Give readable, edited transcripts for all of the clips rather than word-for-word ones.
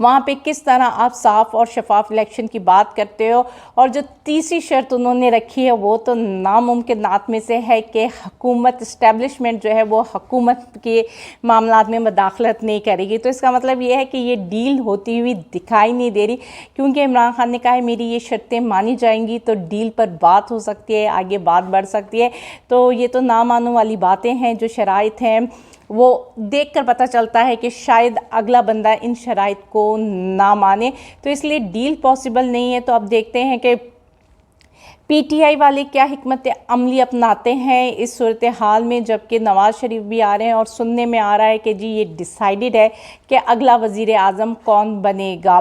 وہاں پہ کس طرح آپ صاف اور شفاف الیکشن کی بات کرتے ہو. اور جو تیسری شرط انہوں نے رکھی ہے وہ تو ناممکنات میں سے ہے کہ حکومت اسٹیبلشمنٹ جو ہے وہ حکومت کے معاملات میں مداخلت نہیں کرے گی. تو اس کا مطلب یہ ہے کہ یہ ڈیل ہوتی ہوئی دکھائی نہیں دے رہی, کیونکہ عمران خان نے کہا ہے میری یہ شرطیں مانی جائیں گی تو ڈیل پر بات ہو سکتی ہے, آگے بات بڑھ سکتی ہے. تو یہ تو نہ ماننے والی باتیں ہیں. جو شرائط ہیں وہ دیکھ کر پتہ چلتا ہے کہ شاید اگلا بندہ ان شرائط کو نہ مانے, تو اس لیے ڈیل پاسبل نہیں ہے. تو اب دیکھتے ہیں کہ پی ٹی آئی والے کیا حکمت عملی اپناتے ہیں اس صورتحال میں, جبکہ نواز شریف بھی آ رہے ہیں اور سننے میں آ رہا ہے کہ جی یہ ڈیسائیڈڈ ہے کہ اگلا وزیر اعظم کون بنے گا.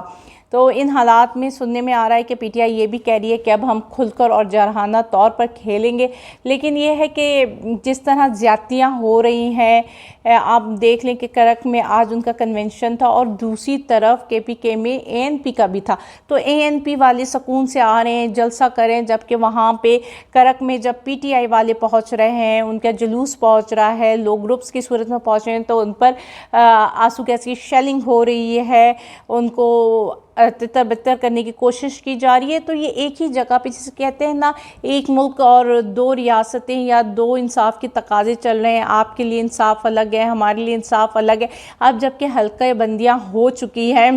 تو ان حالات میں سننے میں آ رہا ہے کہ پی ٹی آئی یہ بھی کہہ رہی ہے کہ اب ہم کھل کر اور جارحانہ طور پر کھیلیں گے. لیکن یہ ہے کہ جس طرح زیادتیاں ہو رہی ہیں, آپ دیکھ لیں کہ کرک میں آج ان کا کنونشن تھا اور دوسری طرف کے پی کے میں اے این پی کا بھی تھا. تو اے این پی والے سکون سے آ رہے ہیں, جلسہ کریں, جبکہ وہاں پہ کرک میں جب پی ٹی آئی والے پہنچ رہے ہیں, ان کا جلوس پہنچ رہا ہے, لوگ گروپس کی صورت میں پہنچ رہے ہیں, تو ان پر آنسو گیس کی شیلنگ ہو رہی ہے, ان کو تتر بتر کرنے کی کوشش کی جا رہی ہے. تو یہ ایک ہی جگہ پہ, جسے کہتے ہیں نا ایک ملک اور دو ریاستیں یا دو انصاف کے تقاضے چل رہے ہیں, آپ کے لیے انصاف الگ ہے, ہمارے لیے انصاف الگ ہے. اب جب کہ حلقہ بندیاں ہو چکی ہیں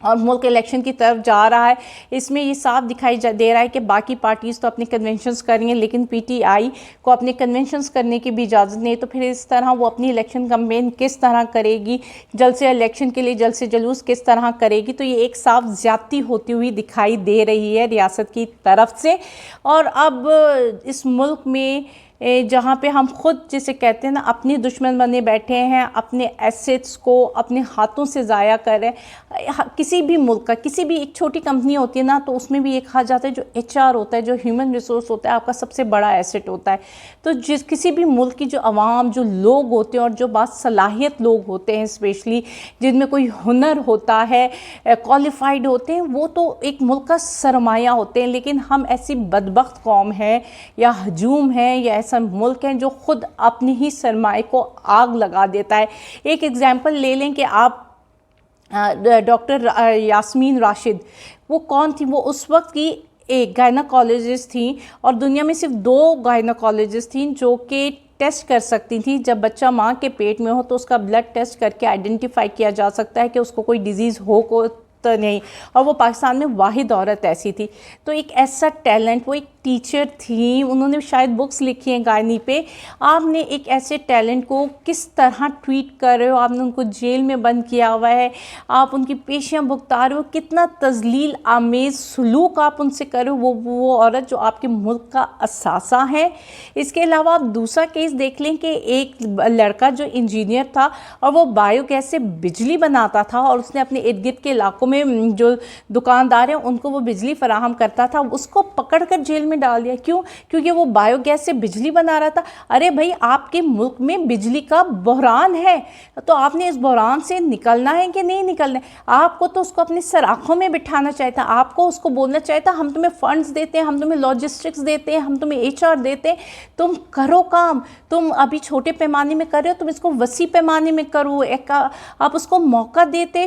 اور ملک الیکشن کی طرف جا رہا ہے, اس میں یہ صاف دکھائی دے رہا ہے کہ باقی پارٹیز تو اپنے کنونشنز کریں گے لیکن پی ٹی آئی کو اپنے کنونشنز کرنے کی بھی اجازت نہیں. تو پھر اس طرح وہ اپنی الیکشن کمپین کس طرح کرے گی, جلد سے الیکشن کے لیے جلد سے جلوس کس طرح کرے گی. تو یہ ایک صاف زیادتی ہوتی ہوئی دکھائی دے رہی ہے ریاست کی طرف سے. اور اب اس ملک میں جہاں پہ ہم خود جسے کہتے ہیں نا اپنی دشمن بنے بیٹھے ہیں, اپنے ایسٹس کو اپنے ہاتھوں سے ضائع کر رہے ہیں. کسی بھی ملک کا, کسی بھی ایک چھوٹی کمپنی ہوتی ہے نا, تو اس میں بھی ایک کہا جاتا ہے جو ایچ آر ہوتا ہے, جو ہیومن ریسورس ہوتا ہے, آپ کا سب سے بڑا ایسٹ ہوتا ہے. تو کسی بھی ملک کی جو عوام, جو لوگ ہوتے ہیں اور جو باصلاحیت لوگ ہوتے ہیں, اسپیشلی جن میں کوئی ہنر ہوتا ہے, کوالیفائڈ ہوتے ہیں, وہ تو ایک ملک کا سرمایہ ہوتے ہیں. لیکن ہم ایسی بدبخت قوم ہیں یا ہجوم ہیں یا ایسا ملک ہے جو خود اپنی ہی سرمایہ کو آگ لگا دیتا ہے. ایک ایگزامپل لے لیں کہ آپ ڈاکٹر یاسمین راشد, وہ کون تھی؟ وہ اس وقت کی ایک گائناکالوجسٹ تھیں اور دنیا میں صرف 2 گائناکالوجسٹ تھیں جو کہ ٹیسٹ کر سکتی تھیں جب بچہ ماں کے پیٹ میں ہو تو اس کا بلڈ ٹیسٹ کر کے آئیڈینٹیفائی کیا جا سکتا ہے کہ اس کو کوئی ڈیزیز ہو کو تو نہیں. اور وہ پاکستان میں واحد عورت ایسی تھی. تو ایک ایسا ٹیلنٹ, وہ ایک ٹیچر تھیں, انہوں نے شاید بکس لکھی ہیں گائنی پہ. آپ نے ایک ایسے ٹیلنٹ کو کس طرح ٹویٹ کر رہے ہو, آپ نے ان کو جیل میں بند کیا ہوا ہے, آپ ان کی پیشیاں بھگتا رہے ہو, کتنا تذلیل آمیز سلوک آپ ان سے کر رہے ہو. وہ عورت جو آپ کے ملک کا اثاثہ ہے. اس کے علاوہ آپ دوسرا کیس دیکھ لیں کہ ایک لڑکا جو انجینئر تھا اور وہ بایو گیس سے بجلی بناتا تھا اور اس نے اپنے ارد گرد کے علاقوں میں جو دکاندار ہیں ان کو وہ بجلی فراہم کرتا تھا, اس کو پکڑ کر جیل میں ڈال دیا. کیوں؟ کیونکہ وہ بایو گیس سے بجلی بنا رہا تھا. ارے بھائی, آپ کے ملک میں بجلی کا بحران ہے تو آپ نے اس بحران سے نکلنا ہے کہ نہیں نکلنا ہے. آپ کو تو اس کو اپنی سراخوں میں بٹھانا چاہیے تھا, آپ کو اس کو بولنا چاہیے تھا ہم تمہیں فنڈز دیتے ہیں, ہم تمہیں لاجسٹکس دیتے ہیں, ہم تمہیں ایچ آر دیتے ہیں, تم کرو کام. تم ابھی چھوٹے پیمانے میں کر رہے ہو, تم اس کو وسیع پیمانے میں کرو. آپ اس کو موقع دیتے,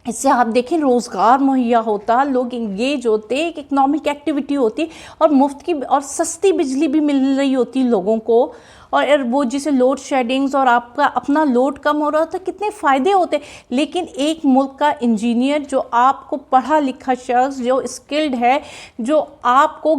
اس سے آپ دیکھیں روزگار مہیا ہوتا, لوگ انگیج ہوتے, ایک اکنامک ایکٹیویٹی ہوتی اور مفت کی اور سستی بجلی بھی مل رہی ہوتی لوگوں کو. اور وہ جسے لوڈ شیڈنگز اور آپ کا اپنا لوڈ کم ہو رہا ہوتا, کتنے فائدے ہوتے. لیکن ایک ملک کا انجینئر جو آپ کو پڑھا لکھا شخص جو اسکلڈ ہے, جو آپ کو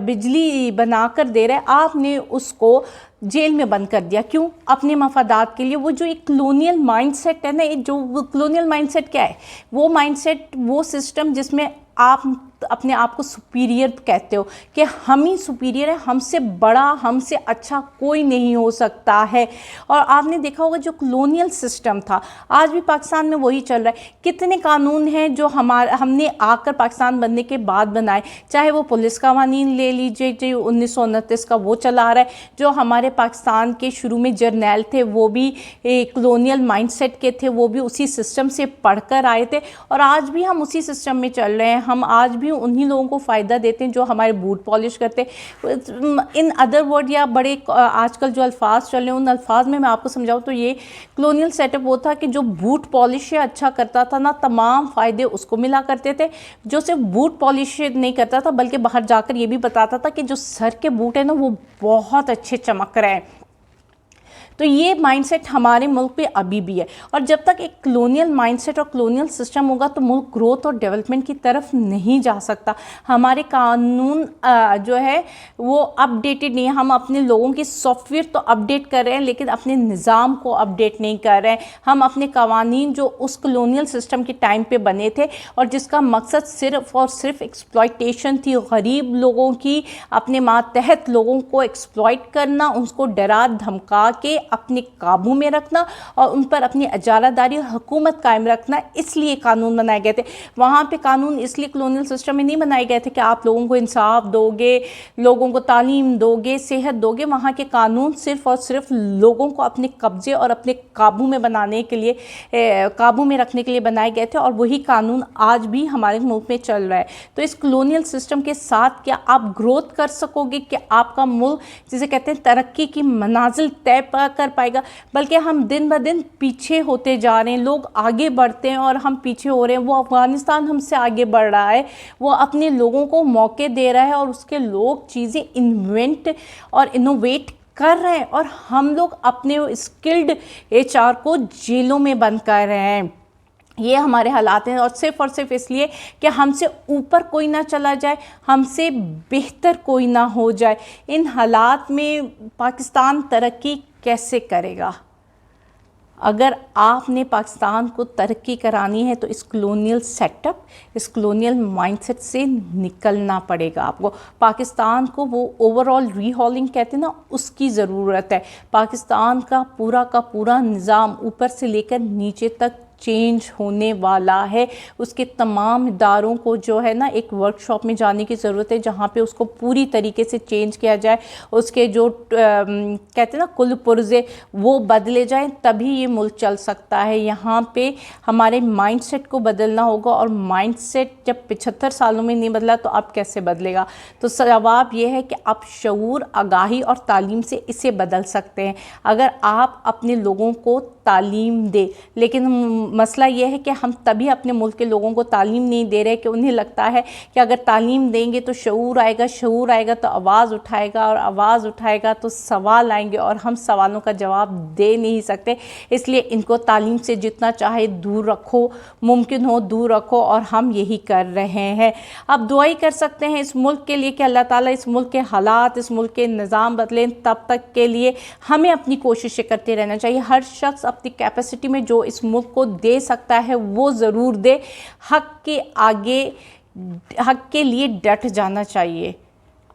بجلی بنا کر دے رہا ہے, آپ نے اس کو جیل میں بند کر دیا. کیوں؟ اپنے مفادات کے لیے. وہ جو ایک کلونیل مائنڈ سیٹ ہے نا, جو کلونیل مائنڈ سیٹ کیا ہے؟ وہ مائنڈ سیٹ, وہ سسٹم جس میں آپ اپنے آپ کو سپیریئر کہتے ہو کہ ہم ہی سپیریئر ہے, ہم سے بڑا, ہم سے اچھا کوئی نہیں ہو سکتا ہے. اور آپ نے دیکھا ہوگا جو کلونیل سسٹم تھا آج بھی پاکستان میں وہی چل رہا ہے. کتنے قانون ہیں جو ہم نے آ کر پاکستان بننے کے بعد بنائے, چاہے وہ پولیس قوانین لے لیجئے جو 1929 کا وہ چلا رہا ہے, جو ہمارے پاکستان کے شروع میں جرنیل تھے وہ بھی کلونیل مائنڈ سیٹ کے تھے, وہ بھی اسی سسٹم سے پڑھ کر آئے تھے. اور آج بھی ہم اسی سسٹم میں چل رہے ہیں. ہم آج بھی انہی لوگوں کو فائدہ دیتے ہیں جو ہمارے بوٹ پالش کرتے ہیں. ان ادر ورڈ یا بڑے آج کل جو الفاظ چل رہے ہیں ان الفاظ میں آپ کو سمجھاؤں تو یہ کلونیل سیٹ اپ وہ تھا کہ جو بوٹ پالش اچھا کرتا تھا نا تمام فائدے اس کو ملا کرتے تھے. جو صرف بوٹ پالش نہیں کرتا تھا بلکہ باہر جا کر یہ بھی بتاتا تھا کہ جو سر کے بوٹ ہیں نا وہ بہت اچھے چمک رہے ہیں. تو یہ مائنڈ سیٹ ہمارے ملک پہ ابھی بھی ہے، اور جب تک ایک کلونیل مائنڈ سیٹ اور کلونیل سسٹم ہوگا تو ملک گروتھ اور ڈیولپمنٹ کی طرف نہیں جا سکتا. ہمارے قانون جو ہے وہ اپ ڈیٹڈ نہیں ہے. ہم اپنے لوگوں کی سافٹ ویئر تو اپ ڈیٹ کر رہے ہیں لیکن اپنے نظام کو اپ ڈیٹ نہیں کر رہے ہیں. ہم اپنے قوانین جو اس کلونیل سسٹم کے ٹائم پہ بنے تھے اور جس کا مقصد صرف اور صرف ایکسپلائٹیشن تھی، غریب لوگوں کی، اپنے ماتحت لوگوں کو ایکسپلائٹ کرنا، ان کو ڈرا دھمکا کے اپنے قابو میں رکھنا اور ان پر اپنی اجارہ داری اور حکومت قائم رکھنا، اس لیے قانون بنائے گئے تھے. وہاں پہ قانون اس لیے کلونیل سسٹم میں نہیں بنائے گئے تھے کہ آپ لوگوں کو انصاف دو گے، لوگوں کو تعلیم دو گے، صحت دو گے. وہاں کے قانون صرف اور صرف لوگوں کو اپنے قبضے اور اپنے قابو میں بنانے کے لیے، قابو میں رکھنے کے لیے بنائے گئے تھے، اور وہی قانون آج بھی ہمارے ملک میں چل رہا ہے. تو اس کلونیل سسٹم کے ساتھ کیا آپ گروتھ کر سکو گے کہ آپ کا ملک جسے کہتے ہیں ترقی کی منازل طے کر پائے گا؟ بلکہ ہم دن بہ دن پیچھے ہوتے جا رہے ہیں. لوگ آگے بڑھتے ہیں اور ہم پیچھے ہو رہے ہیں. وہ افغانستان ہم سے آگے بڑھ رہا ہے، وہ اپنے لوگوں کو موقع دے رہا ہے اور اس کے لوگ چیزیں انوینٹ اور انوویٹ کر رہے ہیں، اور ہم لوگ اپنے اسکلڈ HR کو جیلوں میں بند کر رہے ہیں. یہ ہمارے حالات ہیں، اور صرف اس لیے کہ ہم سے اوپر کوئی نہ چلا جائے، ہم سے بہتر کوئی نہ ہو جائے. ان حالات میں پاکستان ترقی کیسے کرے گا؟ اگر آپ نے پاکستان کو ترقی کرانی ہے تو اس کلونیل سیٹ اپ، اس کلونیل مائنڈ سیٹ سے نکلنا پڑے گا آپ کو. پاکستان کو وہ اوورآل ری ہالنگ کہتے ہیں نا، اس کی ضرورت ہے. پاکستان کا پورا نظام اوپر سے لے کر نیچے تک چینج ہونے والا ہے. اس کے تمام اداروں کو جو ہے نا ایک ورکشاپ میں جانے کی ضرورت ہے جہاں پہ اس کو پوری طریقے سے چینج کیا جائے. اس کے جو کہتے ہیں نا کل پرزے وہ بدلے جائیں، تبھی یہ ملک چل سکتا ہے. یہاں پہ ہمارے مائنڈ سیٹ کو بدلنا ہوگا، اور مائنڈ سیٹ جب 75 سالوں میں نہیں بدلا تو اب کیسے بدلے گا؟ تو جواب یہ ہے کہ آپ شعور، آگاہی اور تعلیم سے اسے بدل سکتے ہیں. اگر آپ اپنے لوگوں کو تعلیم دے، لیکن مسئلہ یہ ہے کہ ہم تبھی اپنے ملک کے لوگوں کو تعلیم نہیں دے رہے کہ انہیں لگتا ہے کہ اگر تعلیم دیں گے تو شعور آئے گا تو آواز اٹھائے گا، اور آواز اٹھائے گا تو سوال آئیں گے، اور ہم سوالوں کا جواب دے نہیں سکتے. اس لیے ان کو تعلیم سے جتنا چاہے دور رکھو، ممکن ہو دور رکھو، اور ہم یہی کر رہے ہیں. اب دعائی کر سکتے ہیں اس ملک کے لیے کہ اللہ تعالیٰ اس ملک کے حالات، اس ملک کے نظام بدلیں. تب تک کے لیے ہمیں اپنی کوششیں کرتے رہنا چاہیے. ہر شخص اپنی کیپیسٹی میں جو اس ملک کو دے سکتا ہے وہ ضرور دے. حق کے آگے، حق کے لیے ڈٹ جانا چاہیے.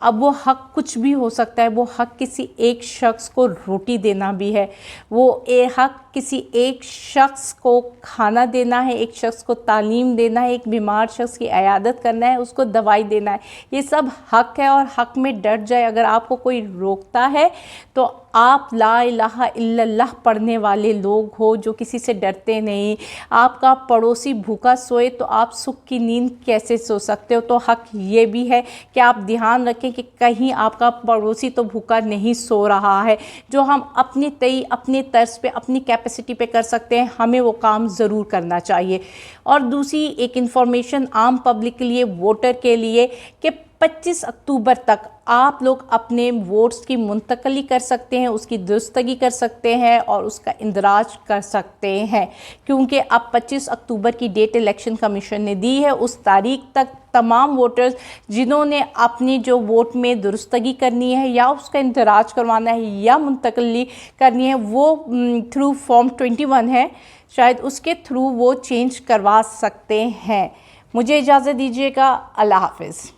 اب وہ حق کچھ بھی ہو سکتا ہے. وہ حق کسی ایک شخص کو روٹی دینا بھی ہے، وہ حق کسی ایک شخص کو کھانا دینا ہے، ایک شخص کو تعلیم دینا ہے، ایک بیمار شخص کی عیادت کرنا ہے، اس کو دوائی دینا ہے. یہ سب حق ہے، اور حق میں ڈٹ جائے. اگر آپ کو کوئی روکتا ہے تو آپ لا الہ الا اللہ پڑھنے والے لوگ ہو جو کسی سے ڈرتے نہیں. آپ کا پڑوسی بھوکا سوئے تو آپ سکھ کی نیند کیسے سو سکتے ہو؟ تو حق یہ بھی ہے کہ آپ دھیان رکھیں کہ کہیں آپ کا پڑوسی تو بھوکا نہیں سو رہا ہے. جو ہم اپنے اپنے طرز پہ، اپنی کیپیسٹی پہ کر سکتے ہیں، ہمیں وہ کام ضرور کرنا چاہیے. اور دوسری ایک انفارمیشن عام پبلک کے لیے، ووٹر کے لیے، کہ 25 اکتوبر تک آپ لوگ اپنے ووٹس کی منتقلی کر سکتے ہیں، اس کی درستگی کر سکتے ہیں اور اس کا اندراج کر سکتے ہیں. کیونکہ اب 25 اکتوبر کی ڈیٹ الیکشن کمیشن نے دی ہے. اس تاریخ تک تمام ووٹرز جنہوں نے اپنی جو ووٹ میں درستگی کرنی ہے یا اس کا اندراج کروانا ہے یا منتقلی کرنی ہے، وہ تھرو فارم 21 ہے شاید، اس کے تھرو وہ چینج کروا سکتے ہیں. مجھے اجازت دیجیے گا. اللہ حافظ.